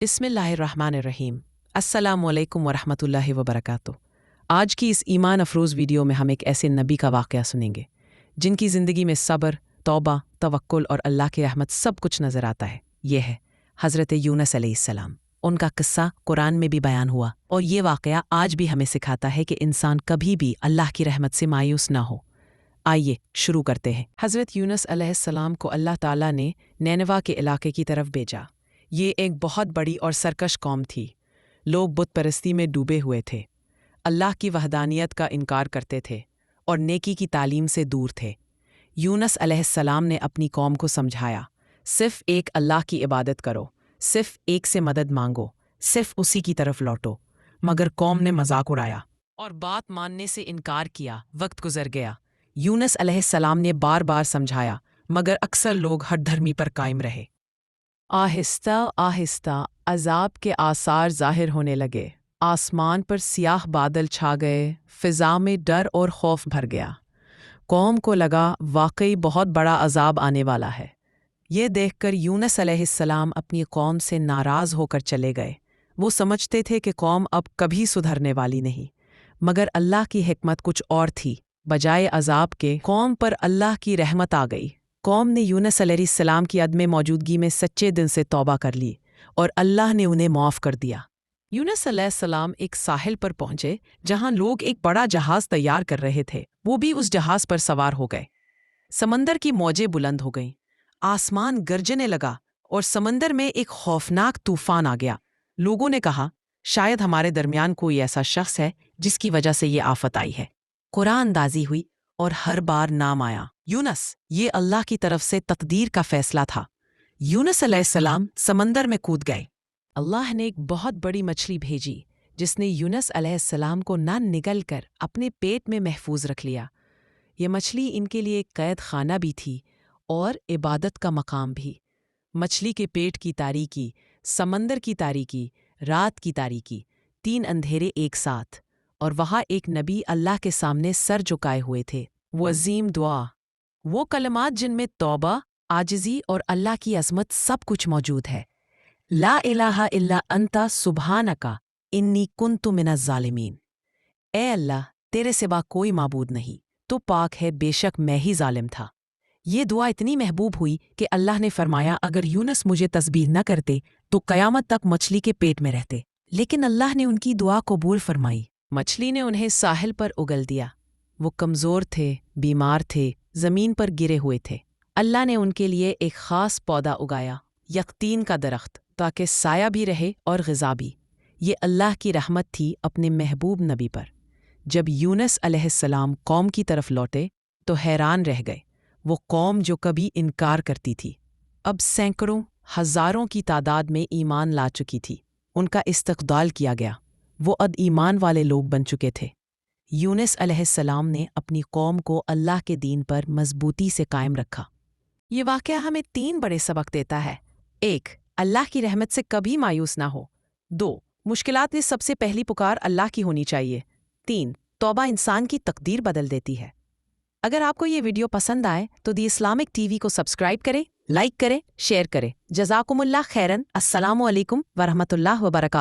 बिस्मिल्लाहिर्रहमानिर्रहीम। अस्सलामु अलैकुम वरहमतुल्लाहि वबरकातुह। आज की इस ईमान अफरोज़ वीडियो में हम एक ऐसे नबी का वाक़या सुनेंगे जिनकी ज़िंदगी में सब्र, तौबा, तवक्कुल और अल्लाह की रहमत सब कुछ नज़र आता है। ये है हज़रत यूनुस अलैहिस्सलाम। उनका किस्सा कुरान में भी बयान हुआ और ये वाक़या आज भी हमें सिखाता है कि इंसान कभी भी अल्लाह की रहमत से मायूस ना हो। आइए शुरू करते हैं। हज़रत यूनुस अलैहिस्सलाम को अल्लाह ताला ने नैनवा के इलाके की तरफ भेजा। ये एक बहुत बड़ी और सरकश कौम थी। लोग बुत परस्ती में डूबे हुए थे, अल्लाह की वहदानियत का इनकार करते थे और नेकी की तालीम से दूर थे। यूनुस अलैहिस्सलाम ने अपनी कौम को समझाया, सिर्फ एक अल्लाह की इबादत करो, सिर्फ एक से मदद मांगो, सिर्फ उसी की तरफ लौटो। मगर कौम ने मजाक उड़ाया और बात मानने से इनकार किया। वक्त गुजर गया। यूनुस अलैहिस्सलाम ने बार बार समझाया, मगर अक्सर लोग हठधर्मी पर कायम रहे। आहिस्ता आहिस्ता अजाब के आसार जाहिर होने लगे। आसमान पर सियाह बादल छा गए, फिजा में डर और खौफ भर गया। कौम को लगा वाकई बहुत बड़ा अजाब आने वाला है। ये देखकर यूनुस अलैहिस्सलाम अपनी कौम से नाराज़ होकर चले गए। वो समझते थे कि कौम अब कभी सुधरने वाली नहीं, मगर अल्लाह की हिकमत कुछ और थी। बजाय अजाब के कौम पर अल्लाह की रहमत आ गई। कौम ने यूनुस अलैहिस्सलाम की अदम मौजूदगी में सच्चे दिल से तौबा कर ली और अल्लाह ने उन्हें माफ़ कर दिया। यूनुस अलैहिस्सलाम एक साहिल पर पहुंचे जहां लोग एक बड़ा जहाज़ तैयार कर रहे थे। वो भी उस जहाज़ पर सवार हो गए। समंदर की मौजें बुलंद हो गईं, आसमान गरजने लगा और समंदर में एक खौफनाक तूफान आ गया। लोगों ने कहा, शायद हमारे दरमियान कोई ऐसा शख्स है जिसकी वजह से ये आफत आई है। कुरान अंदाजी हुई और हर बार नाम आया, यूनुस, ये अल्लाह की तरफ से तकदीर का फैसला था। यूनुस अलैहिस्सलाम समंदर में कूद गए। अल्लाह ने एक बहुत बड़ी मछली भेजी जिसने यूनुस अलैहिस्सलाम को ना निगल कर अपने पेट में महफूज रख लिया। ये मछली इनके लिए एक कैद खाना भी थी और इबादत का मकाम भी। मछली के पेट की तारीकी, समंदर की तारीकी, रात की तारीकी, 3 अंधेरे एक साथ, और वहाँ एक नबी अल्लाह के सामने सर झुकाए हुए थे। वो अजीम दुआ, वो कलमात जिनमें तौबा, आजिज़ी और अल्लाह की अज़मत सब कुछ मौजूद है। ला इलाहा इल्ला अंता सुब्हानका इन्नी कुन्तु मिनज़ ज़ालिमीन। ए अल्लाह, तेरे सिवा कोई माबूद नहीं, तो पाक है, बेशक मैं ही जालिम था। ये दुआ इतनी महबूब हुई कि अल्लाह ने फरमाया, अगर यूनुस मुझे तस्बीह न करते तो क़यामत तक मछली के पेट में रहते। लेकिन अल्लाह ने उनकी दुआ कबूल फरमाई। मछली ने उन्हें साहिल पर उगल दिया। वो कमज़ोर थे, बीमार थे, ज़मीन पर गिरे हुए थे। अल्लाह ने उनके लिए एक ख़ास पौधा उगाया, यक़तीन का दरख्त, ताकि साया भी रहे और ग़िज़ा भी। ये अल्लाह की रहमत थी अपने महबूब नबी पर। जब यूनुस अलैहिस्सलाम कौम की तरफ लौटे तो हैरान रह गए। वो कौम जो कभी इनकार करती थी, अब सैकड़ों, हज़ारों की तादाद में ईमान ला चुकी थी। उनका इस्तक़बाल किया गया। वो अब ईमान वाले लोग बन चुके थे। यूनुस अलैहिस्सलाम ने अपनी कौम को अल्लाह के दीन पर मजबूती से कायम रखा। ये वाक़या हमें 3 बड़े सबक देता है। 1. अल्लाह की रहमत से कभी मायूस ना हो। 2. मुश्किलात में सबसे पहली पुकार अल्लाह की होनी चाहिए। 3. तौबा इंसान की तकदीर बदल देती है। अगर आपको ये वीडियो पसंद आए तो दी इस्लामिक टीवी को सब्सक्राइब करें, लाइक करें, शेयर करें। जज़ाकुमुल्लाह खैरन। अस्सलामु अलैकुम वरहमतुल्लाह वबरकातुहू।